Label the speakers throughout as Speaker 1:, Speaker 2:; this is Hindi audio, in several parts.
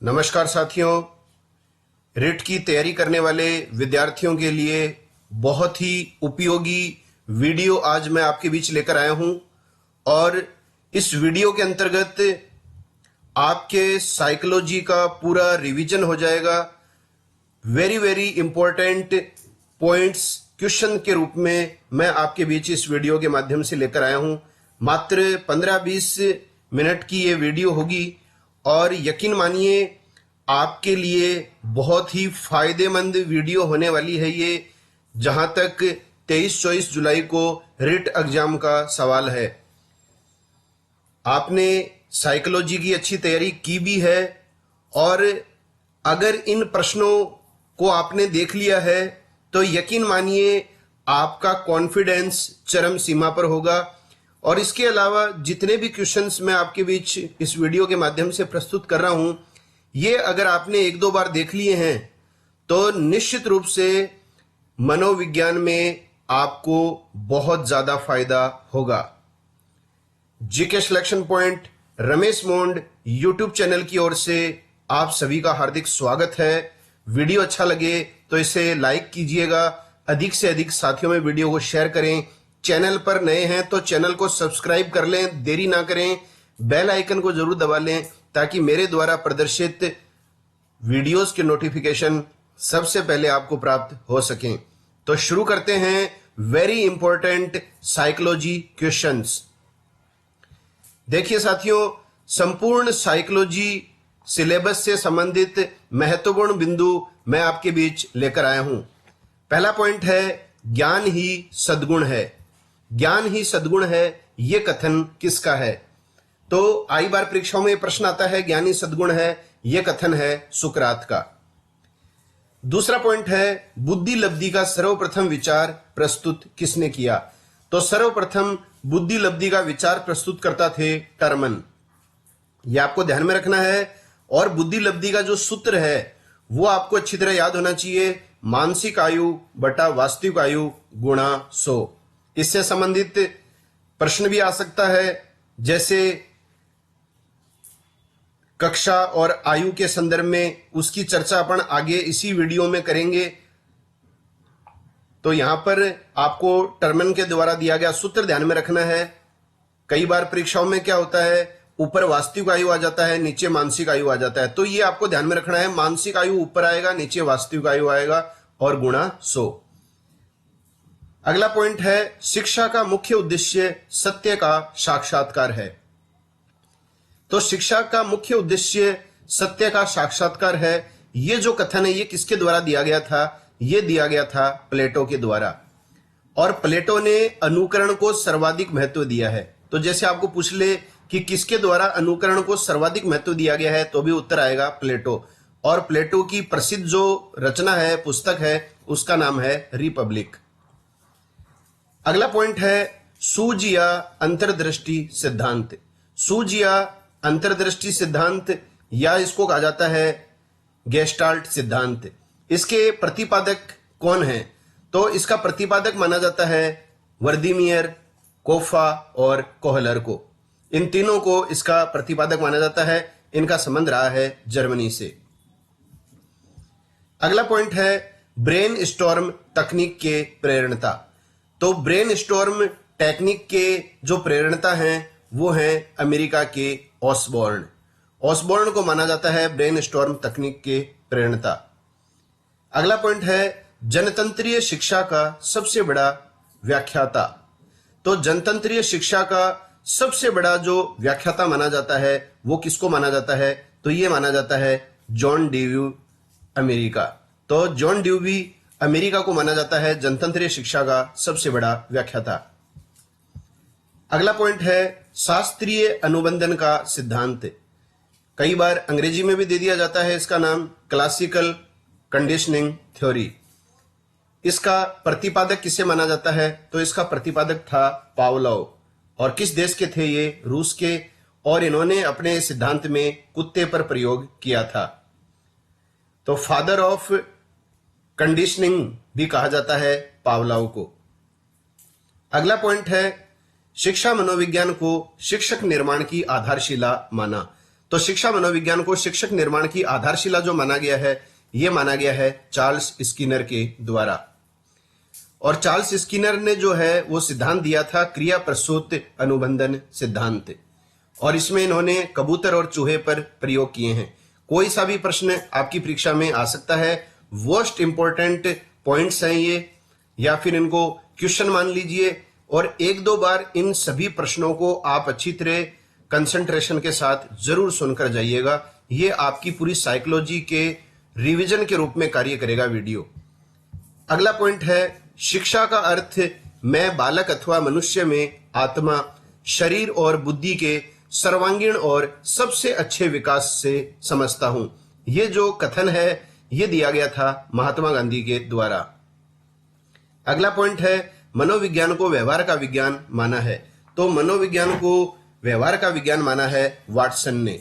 Speaker 1: नमस्कार साथियों, रिट की तैयारी करने वाले विद्यार्थियों के लिए बहुत ही उपयोगी वीडियो आज मैं आपके बीच लेकर आया हूं। और इस वीडियो के अंतर्गत आपके साइकोलॉजी का पूरा रिवीजन हो जाएगा। Very very important points question के रूप में मैं आपके बीच इस वीडियो के माध्यम से लेकर आया हूं। मात्र 15-20 मिनट की ये वीडियो होगी और यकीन मानिए आपके लिए बहुत ही फायदेमंद वीडियो होने वाली है ये, जहां तक 23-24 जुलाई को रिट एग्जाम का सवाल है। आपने साइकोलॉजी की अच्छी तैयारी की भी है और अगर इन प्रश्नों को आपने देख लिया है तो यकीन मानिए आपका कॉन्फिडेंस चरम सीमा पर होगा। और इसके अलावा जितने भी क्वेश्चंस मैं आपके बीच इस वीडियो के माध्यम से प्रस्तुत कर रहा हूं, ये अगर आपने एक दो बार देख लिए हैं तो निश्चित रूप से मनोविज्ञान में आपको बहुत ज्यादा फायदा होगा। जीके सिलेक्शन पॉइंट रमेश मोंड यूट्यूब चैनल की ओर से आप सभी का हार्दिक स्वागत है। वीडियो अच्छा लगे तो इसे लाइक कीजिएगा, अधिक से अधिक साथियों में वीडियो को शेयर करें। चैनल पर नए हैं तो चैनल को सब्सक्राइब कर लें, देरी ना करें, बेल आइकन को जरूर दबा लें ताकि मेरे द्वारा प्रदर्शित वीडियोस के नोटिफिकेशन सबसे पहले आपको प्राप्त हो सकें। तो शुरू करते हैं वेरी इंपॉर्टेंट साइकोलॉजी क्वेश्चंस। देखिए साथियों, संपूर्ण साइकोलॉजी सिलेबस से संबंधित महत्वपूर्ण बिंदु मैं आपके बीच लेकर आया हूं। पहला पॉइंट है ज्ञान ही सद्गुण है। ज्ञान ही सद्गुण है, यह कथन किसका है? तो आई बार परीक्षाओं में प्रश्न आता है ज्ञान ही सद्गुण है, यह कथन है सुकरात का। दूसरा पॉइंट है बुद्धि लब्धि का सर्वप्रथम विचार प्रस्तुत किसने किया? तो सर्वप्रथम बुद्धि लब्धि का विचार प्रस्तुत करता थे टर्मन। यह आपको ध्यान में रखना है। और बुद्धि लब्धि का जो सूत्र है वो आपको अच्छी तरह याद होना चाहिए, मानसिक आयु बटा वास्तविक आयु गुणा 100। इससे संबंधित प्रश्न भी आ सकता है, जैसे कक्षा और आयु के संदर्भ में, उसकी चर्चा अपन आगे इसी वीडियो में करेंगे। तो यहां पर आपको टर्मन के द्वारा दिया गया सूत्र ध्यान में रखना है। कई बार परीक्षाओं में क्या होता है, ऊपर वास्तविक आयु आ जाता है, नीचे मानसिक आयु आ जाता है। तो ये आपको ध्यान में रखना है, मानसिक आयु ऊपर आएगा, नीचे वास्तविक आयु आएगा और गुणा 100। अगला पॉइंट है शिक्षा का मुख्य उद्देश्य सत्य का साक्षात्कार है। तो शिक्षा का मुख्य उद्देश्य सत्य का साक्षात्कार है। ये जो कथन है ये किसके द्वारा दिया गया था? ये दिया गया था प्लेटो के द्वारा। और प्लेटो ने अनुकरण को सर्वाधिक महत्व दिया है। तो जैसे आपको पूछ ले कि किसके द्वारा अनुकरण को सर्वाधिक महत्व दिया गया है, तो भी उत्तर आएगा प्लेटो। और प्लेटो की प्रसिद्ध जो रचना है, पुस्तक है, उसका नाम है रिपब्लिक। अगला पॉइंट है सूझ या अंतर्दृष्टि सिद्धांत। सूझ या अंतर्दृष्टि सिद्धांत, या इसको कहा जाता है गेस्टाल्ट सिद्धांत। इसके प्रतिपादक कौन है? तो इसका प्रतिपादक माना जाता है वर्दीमियर, कोफा और कोहलर को। इन तीनों को इसका प्रतिपादक माना जाता है। इनका संबंध रहा है जर्मनी से। अगला पॉइंट है ब्रेन स्टॉर्म तकनीक के प्रेरणता। तो ब्रेन स्टॉर्म टेक्निक के जो प्रेरणता हैं वो हैं अमेरिका के ऑसबॉर्न। ऑसबॉर्न को माना जाता है ब्रेन स्टॉर्म तकनीक के प्रेरणता। अगला पॉइंट है जनतंत्रीय शिक्षा का सबसे बड़ा व्याख्याता। तो जनतंत्रीय शिक्षा का सबसे बड़ा जो व्याख्याता माना जाता है वो किसको माना जाता है? तो ये माना जाता है जॉन डेवी अमेरिका। तो जॉन डेवी अमेरिका को माना जाता है जनतंत्रीय शिक्षा का सबसे बड़ा व्याख्याता। अगला पॉइंट है शास्त्रीय अनुबंधन का सिद्धांत। कई बार अंग्रेजी में भी दे दिया जाता है इसका नाम क्लासिकल कंडीशनिंग थ्योरी। इसका प्रतिपादक किसे माना जाता है? तो इसका प्रतिपादक था पावलोव। और किस देश के थे ये? रूस के। और इन्होंने अपने सिद्धांत में कुत्ते पर प्रयोग किया था। तो फादर ऑफ कंडीशनिंग भी कहा जाता है पावलोव को। अगला पॉइंट है शिक्षा मनोविज्ञान को शिक्षक निर्माण की आधारशिला माना। तो शिक्षा मनोविज्ञान को शिक्षक निर्माण की आधारशिला जो माना गया है, यह माना गया है चार्ल्स स्किनर के द्वारा। और चार्ल्स स्किनर ने जो है वो सिद्धांत दिया था क्रिया प्रसूत अनुबंधन सिद्धांत, और इसमें इन्होंने कबूतर और चूहे पर प्रयोग किए हैं। कोई सा भी प्रश्न आपकी परीक्षा में आ सकता है, मोस्ट इंपॉर्टेंट पॉइंट्स हैं ये, या फिर इनको क्वेश्चन मान लीजिए, और एक दो बार इन सभी प्रश्नों को आप अच्छी तरह कंसंट्रेशन के साथ जरूर सुनकर जाइएगा। ये आपकी पूरी साइकोलॉजी के रिवीजन के रूप में कार्य करेगा वीडियो। अगला पॉइंट है शिक्षा का अर्थ मैं बालक अथवा मनुष्य में आत्मा, शरीर और बुद्धि के सर्वांगीण और सबसे अच्छे विकास से समझता हूं। ये जो कथन है ये दिया गया था महात्मा गांधी के द्वारा। अगला पॉइंट है मनोविज्ञान को व्यवहार का विज्ञान माना है। तो मनोविज्ञान को व्यवहार का विज्ञान माना है वाटसन ने।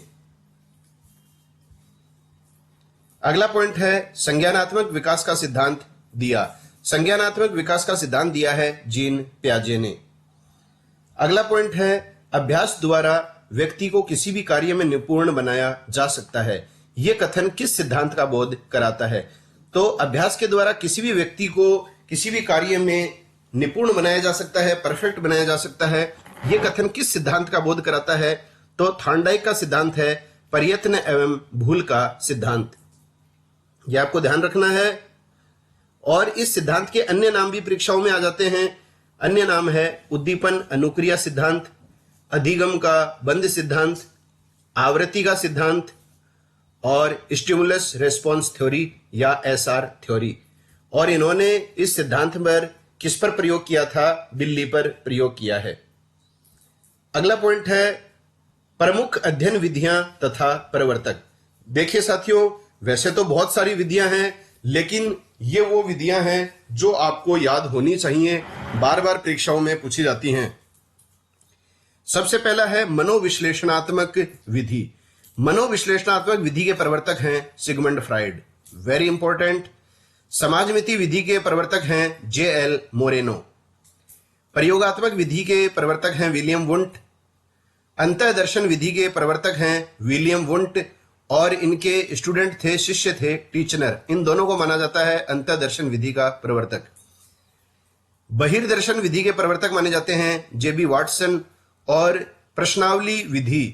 Speaker 1: अगला पॉइंट है संज्ञानात्मक विकास का सिद्धांत दिया। संज्ञानात्मक विकास का सिद्धांत दिया है जीन पियाजे ने। अगला पॉइंट है अभ्यास द्वारा व्यक्ति को किसी भी कार्य में निपुण बनाया जा सकता है। यह कथन किस सिद्धांत का बोध कराता है? तो अभ्यास के द्वारा किसी भी व्यक्ति को किसी भी कार्य में निपुण बनाया जा सकता है, परफेक्ट बनाया जा सकता है। यह कथन किस सिद्धांत का बोध कराता है? तो थॉर्नडाइक का सिद्धांत है प्रयत्न एवं भूल का सिद्धांत। यह आपको ध्यान रखना है। और इस सिद्धांत के अन्य नाम भी परीक्षाओं में आ जाते हैं। अन्य नाम है उद्दीपन अनुक्रिया सिद्धांत, अधिगम का बंद सिद्धांत, आवृत्ति का सिद्धांत और स्टिमुलस रेस्पॉन्स थ्योरी या एसआर थ्योरी। और इन्होंने इस सिद्धांत पर किस पर प्रयोग किया था? बिल्ली पर प्रयोग किया है। अगला पॉइंट है प्रमुख अध्ययन विधियां तथा प्रवर्तक। देखिए साथियों, वैसे तो बहुत सारी विधियां हैं, लेकिन ये वो विधियां हैं जो आपको याद होनी चाहिए, बार बार परीक्षाओं में पूछी जाती हैं। सबसे पहला है मनोविश्लेषणात्मक विधि। मनोविश्लेषणात्मक विधि के प्रवर्तक हैं सिगमंड फ्राइड, वेरी इंपॉर्टेंट। समाजमिति विधि के प्रवर्तक हैं जे.एल. मोरेनो। प्रयोगात्मक विधि के प्रवर्तक हैं विलियम वुंट। अंतःदर्शन विधि के प्रवर्तक हैं विलियम वुंट, और इनके स्टूडेंट थे, शिष्य थे टीचनर। इन दोनों को माना जाता है अंतःदर्शन विधि का प्रवर्तक। बहिर्दर्शन विधि के प्रवर्तक माने जाते हैं जे.बी. वाटसन, और प्रश्नावली विधि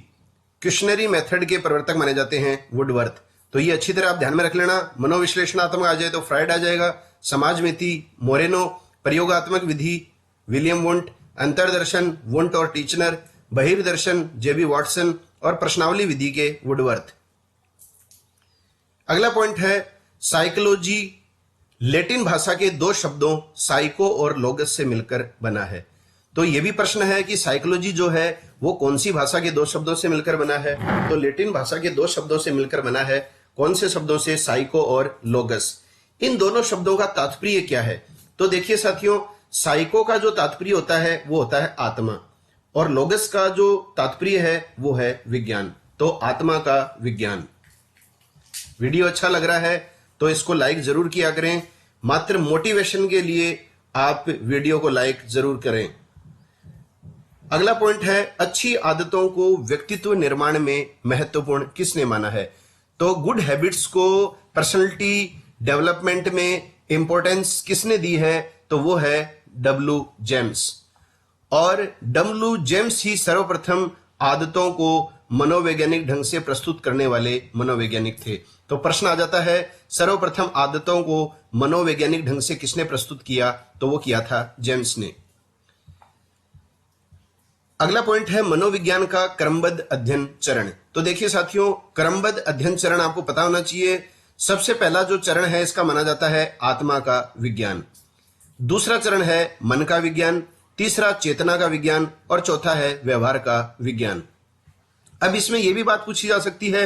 Speaker 1: क्वेश्चनरी मेथड के प्रवर्तक माने जाते हैं वुडवर्थ। तो ये अच्छी तरह आप ध्यान में रख लेना। मनोविश्लेषणात्मक आ जाए तो फ्राइड आ जाएगा, समाजमिति मोरेनो, प्रयोगात्मक विधि विलियम वुंट, अंतर्दर्शन वुंट और टीचनर, बहिर्दर्शन जे.बी. वाटसन और प्रश्नावली विधि के वुडवर्थ। अगला पॉइंट है साइकोलॉजी लैटिन भाषा के दो शब्दों साइको और लोगस से मिलकर बना है। तो यह भी प्रश्न है कि साइकोलॉजी जो है वो कौन सी भाषा के दो शब्दों से मिलकर बना है? तो लैटिन भाषा के दो शब्दों से मिलकर बना है। कौन से शब्दों से? साइको और लोगस। इन दोनों शब्दों का तात्पर्य क्या है? तो देखिए साथियों, साइको का जो तात्पर्य होता है वो होता है आत्मा, और लोगस का जो तात्पर्य है वो है विज्ञान। तो आत्मा का विज्ञान। वीडियो अच्छा लग रहा है तो इसको लाइक जरूर किया करें। मात्र मोटिवेशन के लिए आप वीडियो को लाइक जरूर करें। अगला पॉइंट है अच्छी आदतों को व्यक्तित्व निर्माण में महत्वपूर्ण किसने माना है? तो गुड हैबिट्स को पर्सनालिटी डेवलपमेंट में इंपॉर्टेंस किसने दी है? तो वो है डब्ल्यू जेम्स। और डब्ल्यू जेम्स ही सर्वप्रथम आदतों को मनोवैज्ञानिक ढंग से प्रस्तुत करने वाले मनोवैज्ञानिक थे। तो प्रश्न आ जाता है सर्वप्रथम आदतों को मनोवैज्ञानिक ढंग से किसने प्रस्तुत किया? तो वो किया था जेम्स ने। अगला पॉइंट है मनोविज्ञान का क्रमबद्ध अध्ययन चरण। तो देखिए साथियों, क्रमबद्ध अध्ययन चरण आपको पता होना चाहिए। सबसे पहला जो चरण है इसका माना जाता है आत्मा का विज्ञान, दूसरा चरण है मन का विज्ञान, तीसरा चेतना का विज्ञान और चौथा है व्यवहार का विज्ञान। अब इसमें यह भी बात पूछी जा सकती है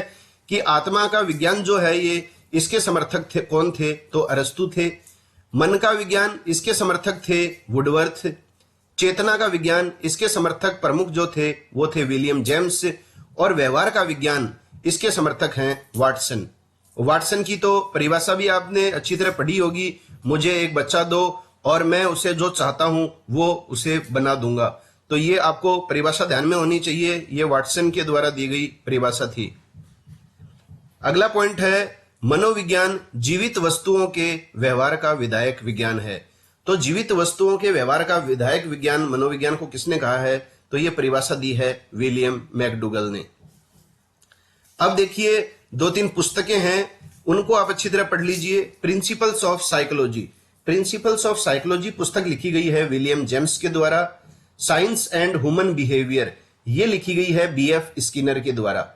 Speaker 1: कि आत्मा का विज्ञान जो है ये इसके समर्थक थे कौन थे? तो अरस्तु थे। मन का विज्ञान इसके समर्थक थे वुडवर्थ। चेतना का विज्ञान इसके समर्थक प्रमुख जो थे वो थे विलियम जेम्स। और व्यवहार का विज्ञान इसके समर्थक हैं वाटसन। वाटसन की तो परिभाषा भी आपने अच्छी तरह पढ़ी होगी, मुझे एक बच्चा दो और मैं उसे जो चाहता हूं वो उसे बना दूंगा। तो ये आपको परिभाषा ध्यान में होनी चाहिए, ये वाटसन के द्वारा दी गई परिभाषा थी। अगला पॉइंट है मनोविज्ञान जीवित वस्तुओं के व्यवहार का विधायक विज्ञान है। तो जीवित वस्तुओं के व्यवहार का विधायक विज्ञान मनोविज्ञान को किसने कहा है? तो ये परिभाषा दी है विलियम मैकडूगल ने। अब देखिए 2-3 पुस्तकें हैं, उनको आप अच्छी तरह पढ़ लीजिए। Principles of psychology, principles of psychology पुस्तक लिखी गई है विलियम जेम्स के द्वारा। साइंस एंड ह्यूमन बिहेवियर, ये लिखी गई है बीएफ स्किनर के द्वारा।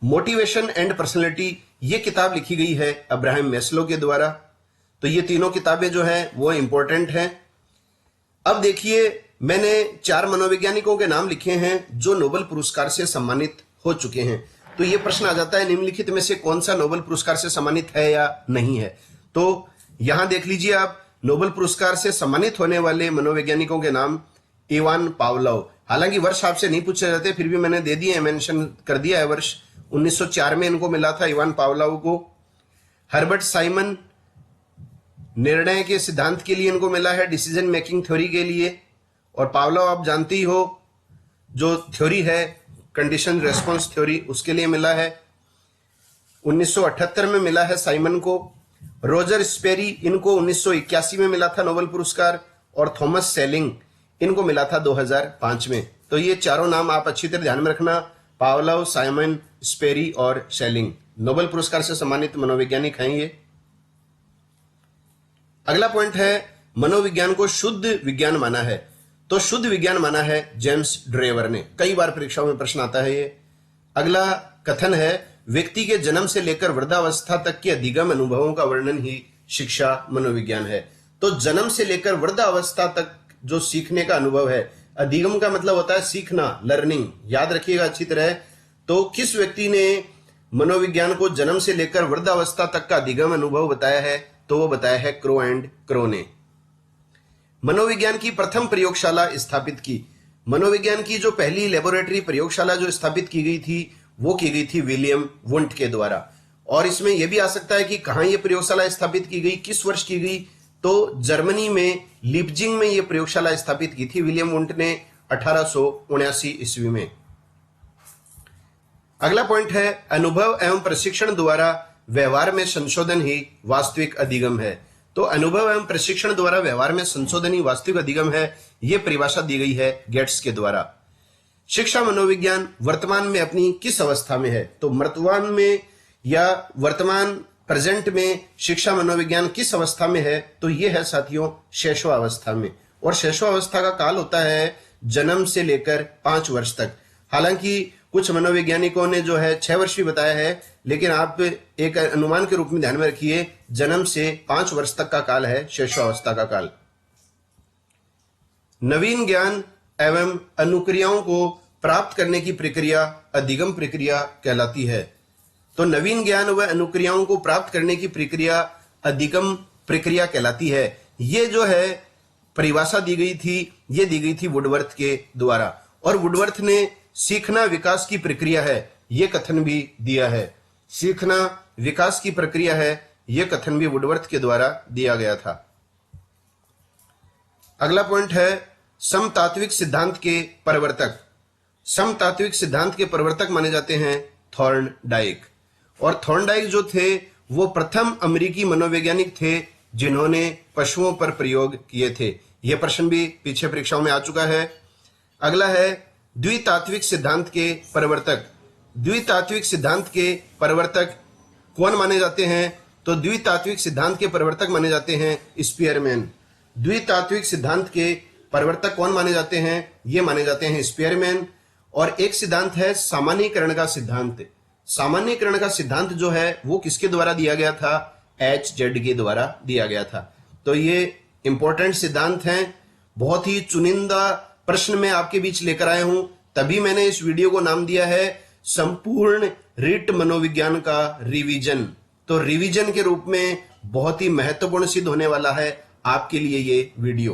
Speaker 1: मोटिवेशन एंड पर्सनैलिटी, ये किताब लिखी गई है अब्राहम मैस्लो के द्वारा। तो ये तीनों किताबें जो हैं वो इंपॉर्टेंट हैं। अब देखिए मैंने 4 मनोवैज्ञानिकों के नाम लिखे हैं जो नोबेल पुरस्कार से सम्मानित हो चुके हैं। तो ये प्रश्न आ जाता है निम्नलिखित में से कौन सा नोबेल पुरस्कार से सम्मानित है या नहीं है। तो यहां देख लीजिए आप, नोबेल पुरस्कार से सम्मानित होने वाले मनोवैज्ञानिकों के नाम इवान पावलोव। हालांकि वर्ष आपसे नहीं पूछे जाते, फिर भी मैंने दे दिए, मेंशन कर दिया है वर्ष। 1904 में इनको मिला था इवान पावलोव को। हर्बर्ट साइमन, निर्णय के सिद्धांत के लिए इनको मिला है, डिसीजन मेकिंग थ्योरी के लिए। और पावलोव आप जानते ही हो, जो थ्योरी है कंडीशन रेस्पॉन्स थ्योरी, उसके लिए मिला है। 1978 में मिला है साइमन को। रोजर स्पेरी, इनको 1981 में मिला था नोबेल पुरस्कार। और थॉमस सेलिंग, इनको मिला था 2005 में। तो ये चारों नाम आप अच्छी तरह ध्यान में रखना, पावलोव, साइमन, स्पेरी और शेलिंग, नोबेल पुरस्कार से सम्मानित मनोवैज्ञानिक हैं ये। अगला पॉइंट है मनोविज्ञान को शुद्ध विज्ञान माना है। तो शुद्ध विज्ञान माना है जेम्स ड्रेवर ने। कई बार परीक्षाओं में प्रश्न आता है ये। अगला कथन है व्यक्ति के जन्म से लेकर वृद्धावस्था तक के अधिगम अनुभवों का वर्णन ही शिक्षा मनोविज्ञान है। तो जन्म से लेकर वृद्धावस्था तक जो सीखने का अनुभव है, अधिगम का मतलब होता है सीखना, लर्निंग, याद रखिएगा अच्छी तरह। तो किस व्यक्ति ने मनोविज्ञान को जन्म से लेकर वृद्धावस्था तक का अधिगम अनुभव बताया है? तो वो बताया है क्रो एंड क्रो ने। मनोविज्ञान की प्रथम प्रयोगशाला स्थापित की। मनोविज्ञान की जो पहली लेबोरेटरी प्रयोगशाला जो स्थापित की गई थी वो की गई थी विलियम वुंट के द्वारा। और इसमें यह भी आ सकता है कि कहां यह प्रयोगशाला स्थापित की गई, किस वर्ष की गई? तो जर्मनी में लिप्जिंग में यह प्रयोगशाला स्थापित की थी विलियम वुंट ने 1879 ईस्वी में। अगला पॉइंट है अनुभव एवं प्रशिक्षण द्वारा व्यवहार में संशोधन ही वास्तविक अधिगम है। तो अनुभव एवं प्रशिक्षण द्वारा व्यवहार में संशोधन ही वास्तविक अधिगम है, यह परिभाषा दी गई है गेट्स के द्वारा। शिक्षा मनोविज्ञान वर्तमान में अपनी किस अवस्था में है? तो वर्तमान में या वर्तमान प्रेजेंट में शिक्षा मनोविज्ञान किस अवस्था में है? तो यह है साथियों शैशवावस्था में। और शैशवावस्था का काल होता है जन्म से लेकर 5 वर्ष तक। हालांकि कुछ मनोवैज्ञानिकों ने जो है 6 वर्ष भी बताया है, लेकिन आप एक अनुमान के रूप में ध्यान में रखिए जन्म से 5 वर्ष तक का काल है शैशवावस्था का काल। नवीन ज्ञान एवं अनुक्रियाओं को प्राप्त करने की प्रक्रिया अधिगम प्रक्रिया कहलाती है। तो नवीन ज्ञान व अनुक्रियाओं को प्राप्त करने की प्रक्रिया अधिगम प्रक्रिया कहलाती है। ये जो है परिभाषा दी गई थी, ये दी गई थी वुडवर्थ के द्वारा। और वुडवर्थ ने सीखना विकास की प्रक्रिया है, ये कथन भी दिया है। सीखना विकास की प्रक्रिया है, यह कथन भी वुडवर्थ के द्वारा दिया गया था। अगला पॉइंट है समतात्विक सिद्धांत के प्रवर्तक। समतात्विक सिद्धांत के प्रवर्तक माने जाते हैं थॉर्नडाइक। और थॉर्नडाइक जो थे वो प्रथम अमेरिकी मनोवैज्ञानिक थे जिन्होंने पशुओं पर प्रयोग किए थे। यह प्रश्न भी पीछे परीक्षाओं में आ चुका है। अगला है द्वितात्विक सिद्धांत के प्रवर्तक। द्वितात्विक सिद्धांत के प्रवर्तक कौन माने जाते हैं? तो द्वितात्विक सिद्धांत के प्रवर्तक माने जाते हैं स्पीयरमैन। द्वितात्विक सिद्धांत के प्रवर्तक कौन माने जाते हैं? ये माने जाते हैं स्पीयरमैन। और एक सिद्धांत है सामान्यीकरण का सिद्धांत। सामान्यीकरण का सिद्धांत जो है वो किसके द्वारा दिया गया था? HZ के द्वारा दिया गया था। तो ये इंपॉर्टेंट सिद्धांत हैं, बहुत ही चुनिंदा प्रश्न मैं आपके बीच लेकर आया हूं, तभी मैंने इस वीडियो को नाम दिया है संपूर्ण रीट मनोविज्ञान का रिवीजन। तो रिवीजन के रूप में बहुत ही महत्वपूर्ण सिद्ध होने वाला है आपके लिए ये वीडियो।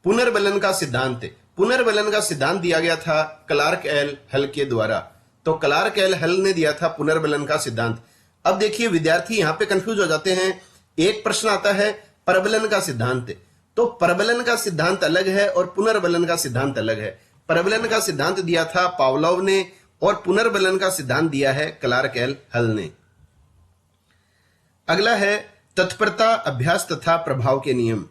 Speaker 1: पुनर्बलन का सिद्धांत। पुनर्बलन का सिद्धांत दिया गया था क्लार्क एल हल के द्वारा। तो क्लार्क एल हल ने दिया था पुनर्बलन का सिद्धांत। अब देखिए विद्यार्थी यहां पे कंफ्यूज हो जाते हैं। एक प्रश्न आता है प्रबलन का सिद्धांत। तो परबलन का सिद्धांत अलग है और पुनर्बलन का सिद्धांत अलग है। परबलन का सिद्धांत दिया था पावलोव ने और पुनर्बलन का सिद्धांत दिया है क्लार्क एल हल ने। अगला है तत्परता, अभ्यास तथा प्रभाव के नियम।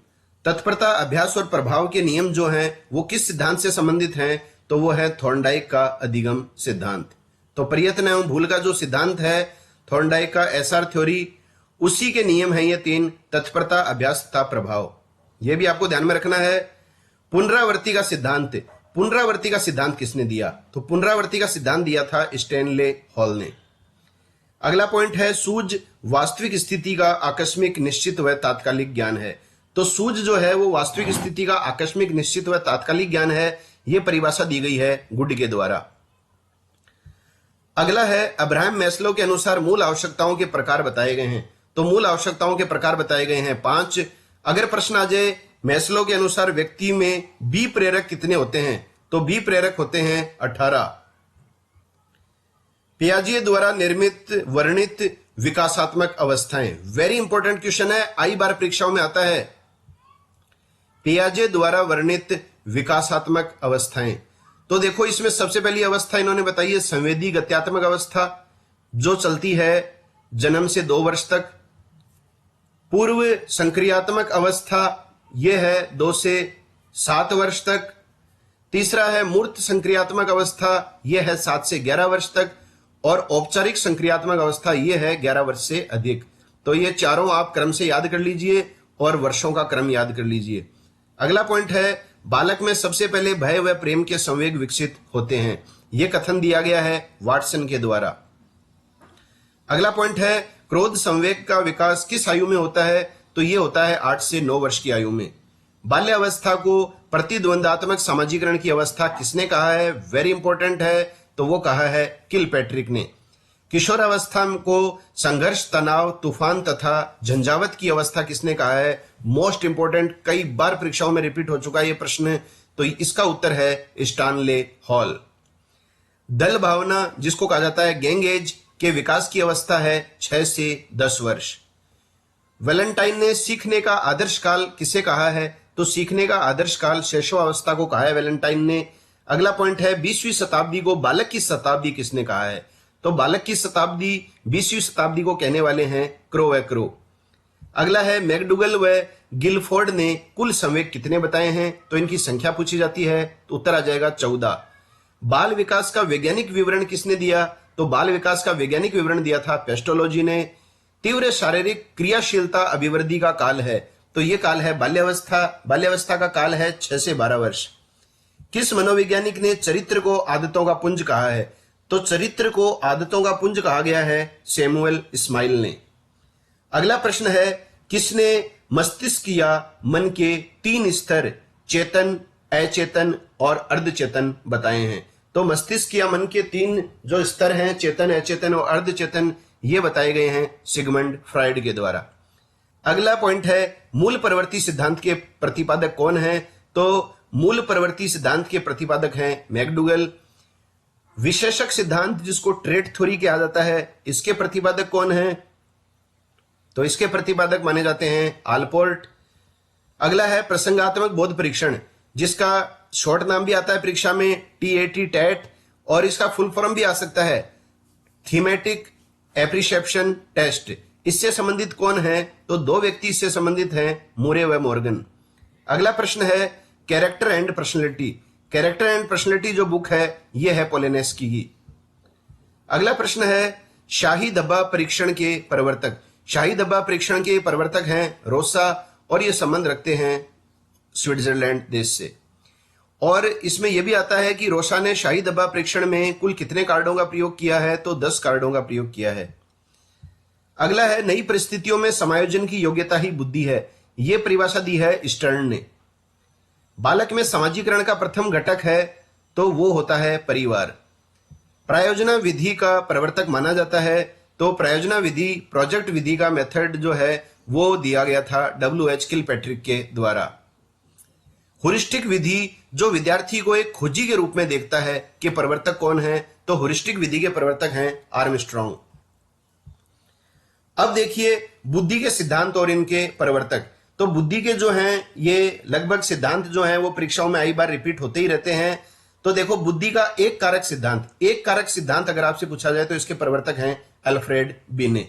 Speaker 1: तत्परता, अभ्यास और प्रभाव के नियम जो हैं वो किस सिद्धांत से संबंधित हैं? तो वो है थॉर्नडाइक का अधिगम सिद्धांत। तो प्रयत्न एवं भूल का जो सिद्धांत है थॉर्नडाइक का एसआर थ्योरी, उसी के नियम हैं ये तीन, तत्परता, अभ्यास तथा प्रभाव। ये भी आपको ध्यान में रखना है। पुनरावृत्ति का सिद्धांत, पुनरावृत्ति का सिद्धांत किसने दिया? तो पुनरावृत्ति का सिद्धांत दिया था स्टैनले हॉल ने। अगला पॉइंट है सूझ वास्तविक स्थिति का आकस्मिक, निश्चित व तात्कालिक ज्ञान है। तो सूझ जो है वो वास्तविक स्थिति का आकस्मिक, निश्चित व तात्कालिक ज्ञान है। ये परिभाषा दी गई है गुड के द्वारा। अगला है अब्राहम मैस्लो के अनुसार मूल आवश्यकताओं के प्रकार बताए गए हैं। तो मूल आवश्यकताओं के प्रकार बताए गए हैं 5। अगर प्रश्न आ जाए मैस्लो के अनुसार व्यक्ति में बी प्रेरक कितने होते हैं? तो बी प्रेरक होते हैं 18। पियाजे द्वारा निर्मित वर्णित विकासात्मक अवस्थाएं, वेरी इंपॉर्टेंट क्वेश्चन है, आई बार परीक्षाओं में आता है। पियाजे द्वारा वर्णित विकासात्मक अवस्थाएं, तो देखो इसमें सबसे पहली अवस्था इन्होंने बताई है संवेदी गत्यात्मक अवस्था, जो चलती है जन्म से 2 वर्ष तक। पूर्व संक्रियात्मक अवस्था, यह है 2 से 7 वर्ष तक। तीसरा है मूर्त संक्रियात्मक अवस्था, यह है 7 से 11 वर्ष तक। और औपचारिक संक्रियात्मक अवस्था, यह है 11 वर्ष से अधिक। तो ये चारों आप क्रम से याद कर लीजिए और वर्षों का क्रम याद कर लीजिए। अगला पॉइंट है बालक में सबसे पहले भय व प्रेम के संवेग विकसित होते हैं। यह कथन दिया गया है वाटसन के द्वारा। अगला पॉइंट है क्रोध संवेग का विकास किस आयु में होता है? तो यह होता है 8 से 9 वर्ष की आयु में। बाल्यावस्था को प्रतिद्वंदात्मक सामाजिकरण की अवस्था किसने कहा है? वेरी इंपॉर्टेंट है, तो वो कहा है किलपैट्रिक ने। किशोरावस्था को संघर्ष, तनाव, तूफान तथा झंझावत की अवस्था किसने कहा है? मोस्ट इंपोर्टेंट, कई बार परीक्षाओं में रिपीट हो चुका है ये प्रश्न, तो इसका उत्तर है स्टानले हॉल। दल भावना जिसको कहा जाता है गैंग एज के विकास की अवस्था है 6 से 10 वर्ष। वैलेंटाइन ने सीखने का आदर्श काल किसे कहा है? तो सीखने का आदर्श काल शैशवावस्था को कहा है वैलेंटाइन ने। अगला पॉइंट है 20वीं शताब्दी को बालक की शताब्दी किसने कहा है? तो बालक की शताब्दी 20वीं शताब्दी को कहने वाले हैं क्रो व क्रो। अगला है मैकडुगल व गिलफोर्ड ने कुल संवेग कितने बताए हैं? तो इनकी संख्या पूछी जाती है, तो उत्तर आ जाएगा 14। बाल विकास का वैज्ञानिक विवरण किसने दिया? तो बाल विकास का वैज्ञानिक विवरण दिया था पेस्टोलॉजी ने। तीव्र शारीरिक क्रियाशीलता अभिवृद्धि का काल है, तो यह काल है बाल्यावस्था। बाल्यावस्था का काल है 6 से 12 वर्ष। किस मनोवैज्ञानिक ने चरित्र को आदतों का पुंज कहा है? तो चरित्र को आदतों का पुंज कहा गया है सैमुअल स्माइल ने। अगला प्रश्न है किसने मस्तिष्क या मन के 3 स्तर चेतन, अचेतन और अर्धचेतन बताए हैं? तो मस्तिष्क या मन के 3 जो स्तर हैं चेतन, अचेतन और अर्धचेतन, ये बताए गए हैं सिगमंड फ्राइड के द्वारा। अगला पॉइंट है मूल प्रवृत्ति सिद्धांत के प्रतिपादक कौन है? तो मूल प्रवृत्ति सिद्धांत के प्रतिपादक हैं मैकडुगल। विशेषक सिद्धांत जिसको ट्रेट थ्योरी कहा जाता है, इसके प्रतिपादक कौन है? तो इसके प्रतिपादक माने जाते हैं आलपोर्ट। अगला है प्रसंगात्मक बोध परीक्षण, जिसका शॉर्ट नाम भी आता है परीक्षा में TAT टैट, और इसका फुल फॉर्म भी आ सकता है थीमेटिक एप्रिशिएशन टेस्ट। इससे संबंधित कौन है? तो 2 व्यक्ति इससे संबंधित हैं, मुरे व मॉर्गन। अगला प्रश्न है character and personality. Character and personality जो बुक है यह है पोलिनेस्की की। अगला प्रश्न है शाही धब्बा परीक्षण के प्रवर्तक। शाही धब्बा परीक्षण के प्रवर्तक हैं रोसा, और ये संबंध रखते हैं स्विट्जरलैंड देश से। और इसमें यह भी आता है कि रोसा ने शाही धब्बा परीक्षण में कुल कितने कार्डों का प्रयोग किया है? तो 10 कार्डों का प्रयोग किया है। अगला है नई परिस्थितियों में समायोजन की योग्यता ही बुद्धि है। यह परिभाषा दी है स्टर्न ने। बालक में समाजीकरण का प्रथम घटक है, तो वो होता है परिवार। प्रायोजना विधि का प्रवर्तक माना जाता है, तो प्रायोजना विधि, प्रोजेक्ट विधि का मेथड जो है वो दिया गया था WH किलपैट्रिक के द्वारा। हुरिस्टिक विधि जो विद्यार्थी को एक खोजी के रूप में देखता है कि प्रवर्तक कौन है? तो हुरिस्टिक विधि के प्रवर्तक हैं आर्मस्ट्रॉन्ग। अब देखिए बुद्धि के सिद्धांत और इनके प्रवर्तक। तो बुद्धि के जो हैं ये लगभग सिद्धांत जो हैं वो परीक्षाओं में आई बार रिपीट होते ही रहते हैं। तो देखो बुद्धि का एक कारक सिद्धांत अगर आपसे पूछा जाए तो इसके प्रवर्तक हैं अल्फ्रेड बिने।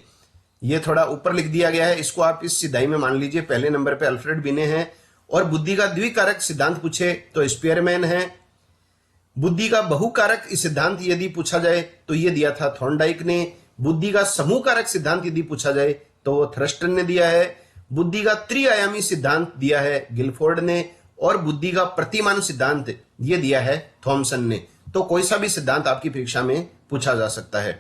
Speaker 1: ये थोड़ा ऊपर लिख दिया गया है, इसको आप इस सिधाई में मान लीजिए, पहले नंबर पे अल्फ्रेड बिने हैं। और बुद्धि का द्विकारक सिद्धांत पूछे तो स्पीयरमैन है। बुद्धि का बहुकारक सिद्धांत यदि पूछा जाए तो ये दिया था थॉर्नडाइक ने। बुद्धि का समूह कारक सिद्धांत यदि पूछा जाए तो वो थ्रस्टन ने दिया है। बुद्धि का त्रिआयामी सिद्धांत दिया है गिलफोर्ड ने। और बुद्धि का प्रतिमान सिद्धांत ये दिया है थॉमसन ने। तो कोई सा भी सिद्धांत आपकी परीक्षा में पूछा जा सकता है।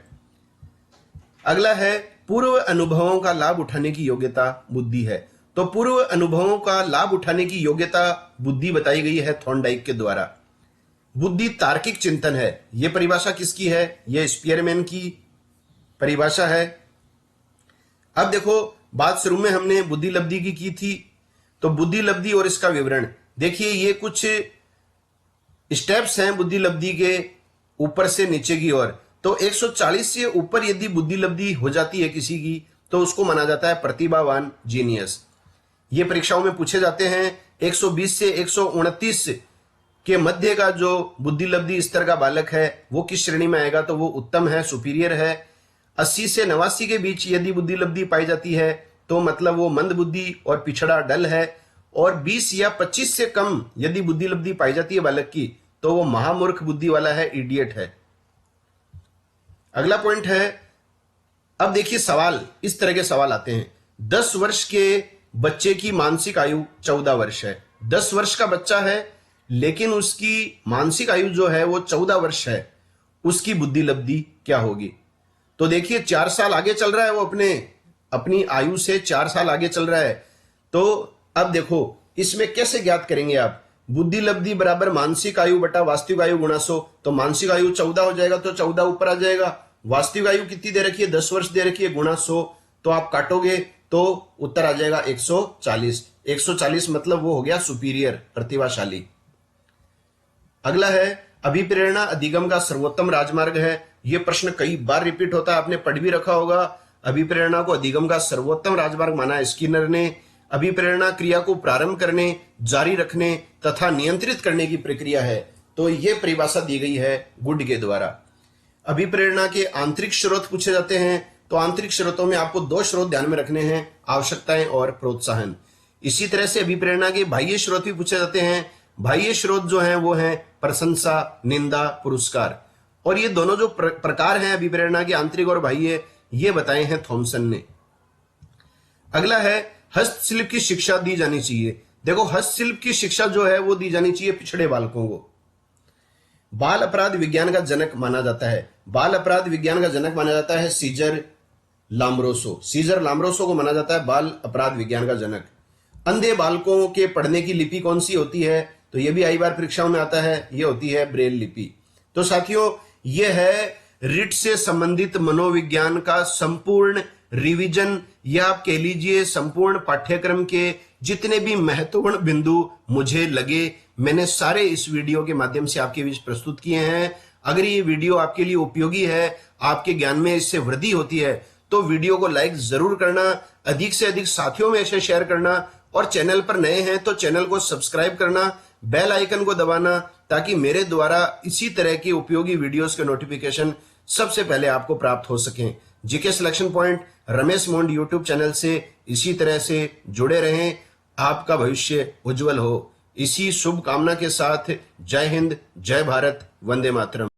Speaker 1: अगला है पूर्व अनुभवों का लाभ उठाने की योग्यता बुद्धि है। तो पूर्व अनुभवों का लाभ उठाने की योग्यता बुद्धि बताई गई है थॉर्नडाइक के द्वारा। बुद्धि तार्किक चिंतन है, यह परिभाषा किसकी है? यह स्पीयरमैन की परिभाषा है। अब देखो बात शुरू में हमने बुद्धि लब्धि की थी, तो बुद्धि लब्धि और इसका विवरण देखिए। ये कुछ स्टेप्स हैं बुद्धि लब्धि के ऊपर से नीचे की ओर। तो 140 से ऊपर यदि बुद्धि लब्धि हो जाती है किसी की तो उसको माना जाता है प्रतिभावान, जीनियस। ये परीक्षाओं में पूछे जाते हैं। 120 से 129 के मध्य का जो बुद्धि लब्धि स्तर का बालक है वो किस श्रेणी में आएगा? तो वो उत्तम है, सुपीरियर है। 80 से 89 के बीच यदि बुद्धि लब्धि पाई जाती है तो मतलब वो मंद बुद्धि और पिछड़ा, डल है। और 20 या 25 से कम यदि बुद्धि लब्धि पाई जाती है बालक की तो वो महामूर्ख बुद्धि वाला है, इडियट है। अगला पॉइंट है, अब देखिए सवाल, इस तरह के सवाल आते हैं। 10 वर्ष के बच्चे की मानसिक आयु 14 वर्ष है। 10 वर्ष का बच्चा है लेकिन उसकी मानसिक आयु जो है वो 14 वर्ष है, उसकी बुद्धि लब्धि क्या होगी? तो देखिए 4 साल आगे चल रहा है वो, अपनी आयु से 4 साल आगे चल रहा है। तो अब देखो इसमें कैसे ज्ञात करेंगे आप? बुद्धि लब्धि बराबर मानसिक आयु बटा वास्तविक आयु गुणा 100। तो मानसिक आयु 14 हो जाएगा तो 14 ऊपर आ जाएगा। वास्तविक आयु कितनी दे रखी है? 10 वर्ष दे रखी है, गुणा 100। तो आप काटोगे तो उत्तर आ जाएगा 140। 140 मतलब वो हो गया सुपीरियर, प्रतिभाशाली। अगला है अभिप्रेरणा अधिगम का सर्वोत्तम राजमार्ग है। यह प्रश्न कई बार रिपीट होता है, आपने पढ़ भी रखा होगा। अभिप्रेरणा को अधिगम का सर्वोत्तम राजमार्ग माना है स्किनर ने। अभिप्रेरणा क्रिया को प्रारंभ करने, जारी रखने तथा नियंत्रित करने की प्रक्रिया है। तो यह परिभाषा दी गई है गुड के द्वारा। अभिप्रेरणा के आंतरिक स्रोत पूछे जाते हैं। तो आंतरिक स्रोतों में आपको 2 स्रोत ध्यान में रखने हैं, आवश्यकताएं और प्रोत्साहन। इसी तरह से अभिप्रेरणा के बाह्य स्रोत भी पूछे जाते हैं। बाह्य स्रोत जो हैं वो हैं प्रशंसा, निंदा, पुरस्कार। और ये दोनों जो प्रकार हैं अभिप्रेरणा के, आंतरिक और बाह्य, ये बताए हैं थॉमसन ने। अगला है हस्तशिल्प की शिक्षा दी जानी चाहिए। देखो हस्तशिल्प की शिक्षा जो है वो दी जानी चाहिए पिछड़े बालकों को। बाल अपराध विज्ञान का जनक माना जाता है। बाल अपराध विज्ञान का जनक माना जाता है सीजर लाम्ब्रोसो। सीजर लाम्ब्रोसो को माना जाता है बाल अपराध विज्ञान का जनक। अंधे बालकों के पढ़ने की लिपि कौन सी होती है? तो यह भी आई बार परीक्षाओं में आता है, यह होती है ब्रेल लिपि। तो साथियों यह है रिट से संबंधित मनोविज्ञान का संपूर्ण रिवीजन, या आप कह लीजिए संपूर्ण पाठ्यक्रम के जितने भी महत्वपूर्ण बिंदु मुझे लगे, मैंने सारे इस वीडियो के माध्यम से आपके बीच प्रस्तुत किए हैं। अगर ये वीडियो आपके लिए उपयोगी है, आपके ज्ञान में इससे वृद्धि होती है, तो वीडियो को लाइक जरूर करना, अधिक से अधिक साथियों में इसे शेयर करना, और चैनल पर नए हैं तो चैनल को सब्सक्राइब करना, बेल आइकन को दबाना, ताकि मेरे द्वारा इसी तरह की उपयोगी वीडियोस के नोटिफिकेशन सबसे पहले आपको प्राप्त हो सकें। जीके सिलेक्शन पॉइंट रमेश मोंड यूट्यूब चैनल से इसी तरह से जुड़े रहें, आपका भविष्य उज्जवल हो। इसी शुभ कामना के साथ जय हिंद, जय भारत, वंदे मातरम।